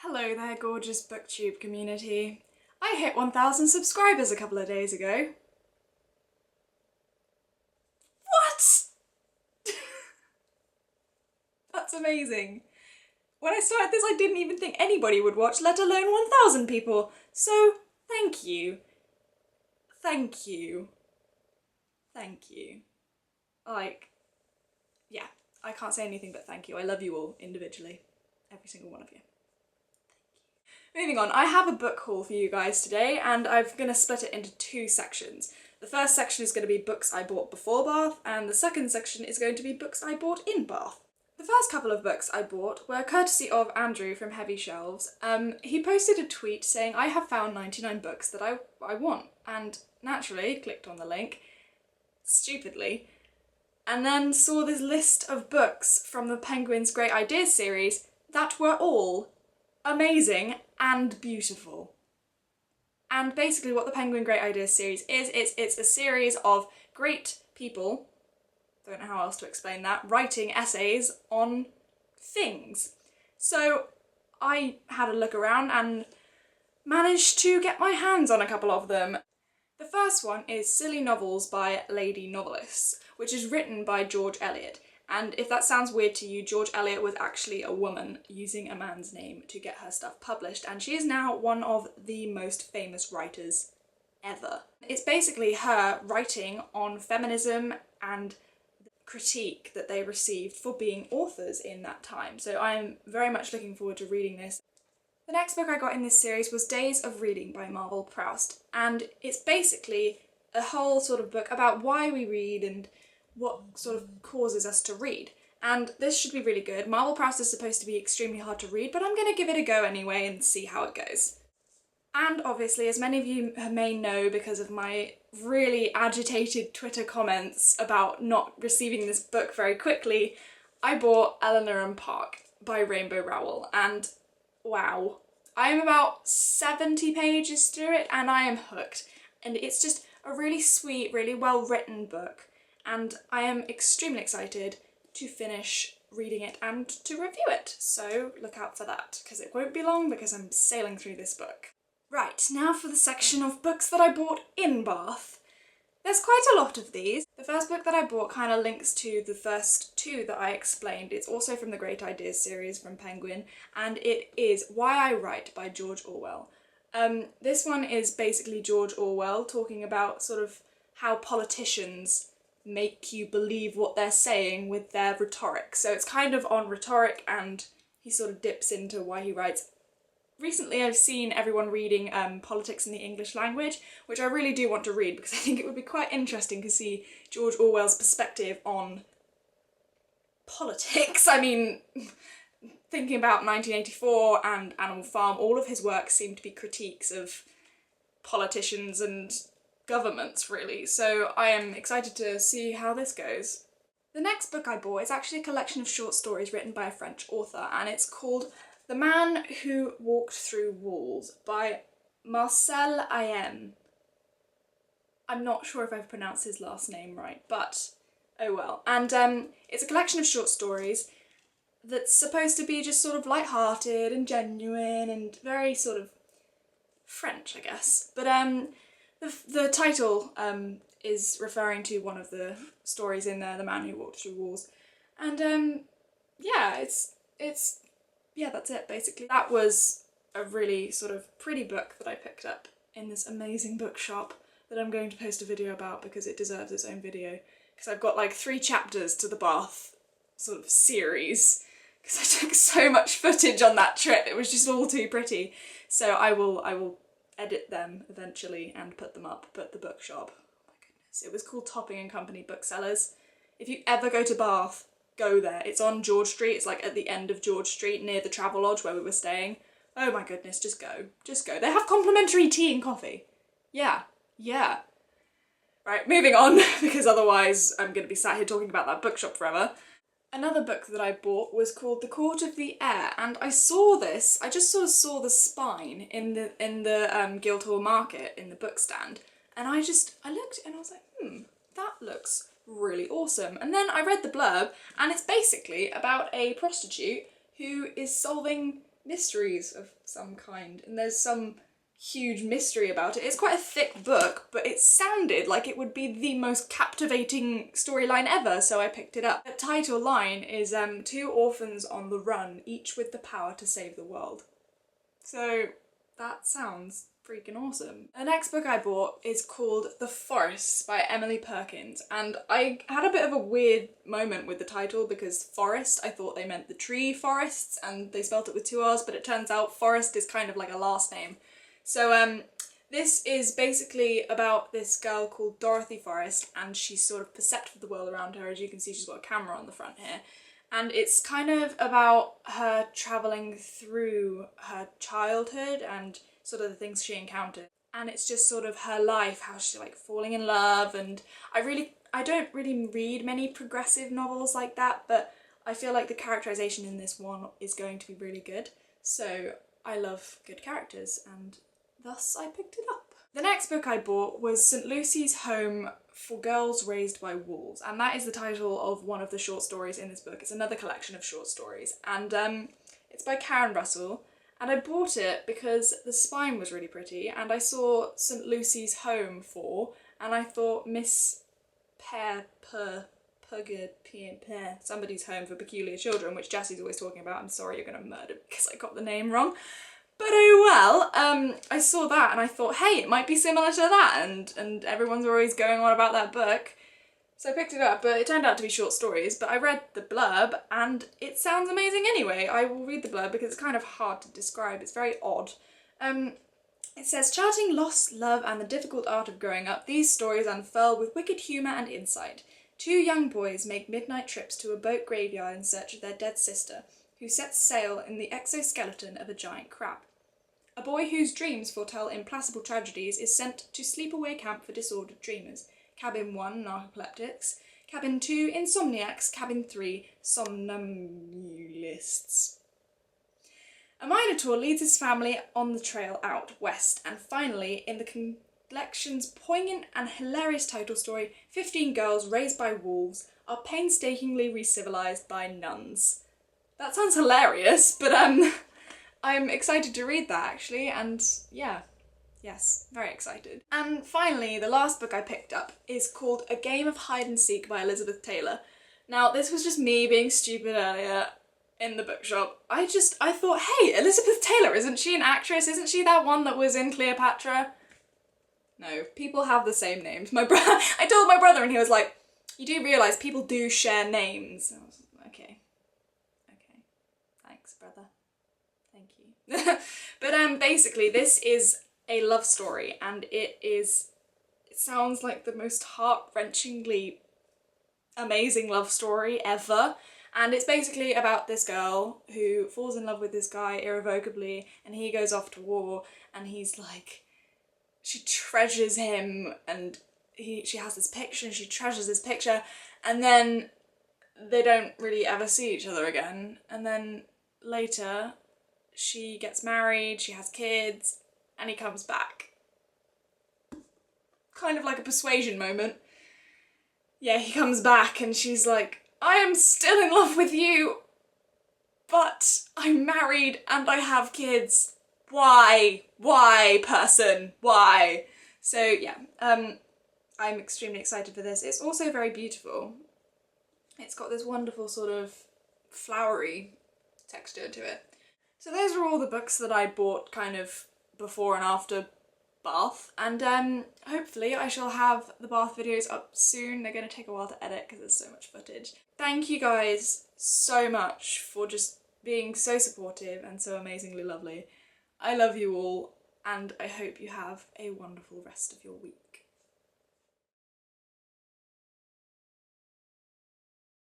Hello there, gorgeous booktube community. I hit 1,000 subscribers a couple of days ago. What? That's amazing. When I started this, I didn't even think anybody would watch, let alone 1,000 people. So, thank you. Thank you. Thank you. Yeah, I can't say anything but thank you. I love you all individually. Every single one of you. Moving on, I have a book haul for you guys today, and I'm going to split it into two sections. The first section is going to be books I bought before Bath, and the second section is going to be books I bought in Bath. The first couple of books I bought were courtesy of Andrew from Heavy Shelves. He posted a tweet saying, "I have found 99 books that I want," and naturally clicked on the link, stupidly, and then saw this list of books from the Penguin's Great Ideas series that were all amazing and beautiful. And basically what the Penguin Great Ideas series is, it's a series of great people, don't know how else to explain that, writing essays on things. So I had a look around and managed to get my hands on a couple of them. The first one is Silly Novels by Lady Novelists, which is written by George Eliot. And if that sounds weird to you, George Eliot was actually a woman using a man's name to get her stuff published, and she is now one of the most famous writers ever. It's basically her writing on feminism and the critique that they received for being authors in that time. So I'm very much looking forward to reading this. The next book I got in this series was Days of Reading by Marcel Proust, and it's basically a whole sort of book about why we read and what sort of causes us to read. And this should be really good. Marcel Proust is supposed to be extremely hard to read, but I'm going to give it a go anyway and see how it goes. And obviously, as many of you may know because of my really agitated Twitter comments about not receiving this book very quickly, I bought Eleanor and Park by Rowell, and wow. I am about 70 pages through it and I am hooked. And it's just a really sweet, really well written book. And I am extremely excited to finish reading it and to review it, so look out for that, because it won't be long because I'm sailing through this book. Right, now for the section of books that I bought in Bath. There's quite a lot of these. The first book that I bought kind of links to the first two that I explained. It's also from the Great Ideas series from Penguin, and it is Why I Write by George Orwell. This one is basically George Orwell talking about sort of how politicians make you believe what they're saying with their rhetoric. So it's kind of on rhetoric, and he sort of dips into why he writes. Recently I've seen everyone reading Politics in the English Language, which I really do want to read because I think it would be quite interesting to see George Orwell's perspective on politics. I mean, thinking about 1984 and Animal Farm, all of his work seemed to be critiques of politicians and governments, really, so I am excited to see how this goes. The next book I bought is actually a collection of short stories written by a French author, and it's called The Man Who Walked Through Walls by Marcel Ayme. I'm not sure if I've pronounced his last name right, but oh well. And it's a collection of short stories that's supposed to be just sort of light-hearted and genuine and very sort of French, I guess. But the title is referring to one of the stories in there, The Man Who Walked Through Walls. And yeah, yeah, that's it basically. That was a really sort of pretty book that I picked up in this amazing bookshop that I'm going to post a video about because it deserves its own video. Because I've got like 3 chapters to the Bath sort of series, because I took so much footage on that trip. It was just all too pretty. So I will edit them eventually and put them up at the bookshop. Oh my goodness. It was called Topping and Company Booksellers. If you ever go to Bath, go there. It's on George Street. It's like at the end of George Street near the Travelodge where we were staying. Oh my goodness, just go. Just go. They have complimentary tea and coffee. Yeah. Yeah. Right, moving on, because otherwise I'm going to be sat here talking about that bookshop forever. Another book that I bought was called The Court of the Air, and I saw this, I just sort of saw the spine in the Guildhall Market in the book stand, and I looked and I was like, that looks really awesome. And then I read the blurb, and it's basically about a prostitute who is solving mysteries of some kind, and there's some huge mystery about it. It's quite a thick book, but it sounded like it would be the most captivating storyline ever, so I picked it up. The title line is two orphans on the run, each with the power to save the world. So that sounds freaking awesome. The next book I bought is called The Forrests by Emily Perkins, and I had a bit of a weird moment with the title because forest, I thought they meant the tree forests and they spelt it with two R's, but it turns out Forrest is kind of like a last name. So this is basically about this girl called Dorothy Forrest, and she's sort of perceptive of the world around her. As you can see, she's got a camera on the front here. And it's kind of about her travelling through her childhood and sort of the things she encountered. And it's just sort of her life, how she's like falling in love, and I don't really read many progressive novels like that, but I feel like the characterisation in this one is going to be really good. So I love good characters, and thus I picked it up. The next book I bought was St. Lucy's Home for Girls Raised by Wolves, and that is the title of one of the short stories in this book. It's another collection of short stories, and it's by Karen Russell, and I bought it because the spine was really pretty, and I saw St. Lucy's Home for, and I thought Miss Somebody's Home for Peculiar Children, which Jessie's always talking about. I'm sorry, you're gonna murder me because I got the name wrong. But oh well, I saw that and I thought, hey, it might be similar to that, and everyone's always going on about that book. So I picked it up, but it turned out to be short stories, but I read the blurb and it sounds amazing anyway. I will read the blurb because it's kind of hard to describe, it's very odd. It says, charting loss, love and the difficult art of growing up, these stories unfurl with wicked humour and insight. Two young boys make midnight trips to a boat graveyard in search of their dead sister, who sets sail in the exoskeleton of a giant crab. A boy whose dreams foretell implacable tragedies is sent to sleepaway camp for disordered dreamers. Cabin 1, narcoleptics. Cabin 2, insomniacs. Cabin 3, somnambulists. A minotaur leads his family on the trail out west, and finally, in the collection's poignant and hilarious title story, 15 girls raised by wolves are painstakingly re-civilized by nuns. That sounds hilarious, but I'm excited to read that actually, and yeah, yes, very excited. And finally, the last book I picked up is called A Game of Hide and Seek by Elizabeth Taylor. Now, this was just me being stupid earlier in the bookshop. I thought, hey, Elizabeth Taylor, isn't she an actress? Isn't she that one that was in Cleopatra? No, people have the same names. I told my brother and he was like, you do realise people do share names. I was like, okay, thanks, brother. Thank you. But basically this is a love story, and it sounds like the most heart-wrenchingly amazing love story ever, and it's basically about this girl who falls in love with this guy irrevocably, and he goes off to war, and he's like, she treasures him, and she has this picture and she treasures this picture, and then they don't really ever see each other again, and then later she gets married, she has kids, and he comes back. Kind of like a persuasion moment. Yeah, he comes back and she's like, I am still in love with you, but I'm married and I have kids. Why? Why, person? Why? So yeah, I'm extremely excited for this. It's also very beautiful. It's got this wonderful sort of flowery texture to it. So those are all the books that I bought kind of before and after Bath, and hopefully I shall have the Bath videos up soon. They're going to take a while to edit because there's so much footage. Thank you guys so much for just being so supportive and so amazingly lovely. I love you all, and I hope you have a wonderful rest of your week.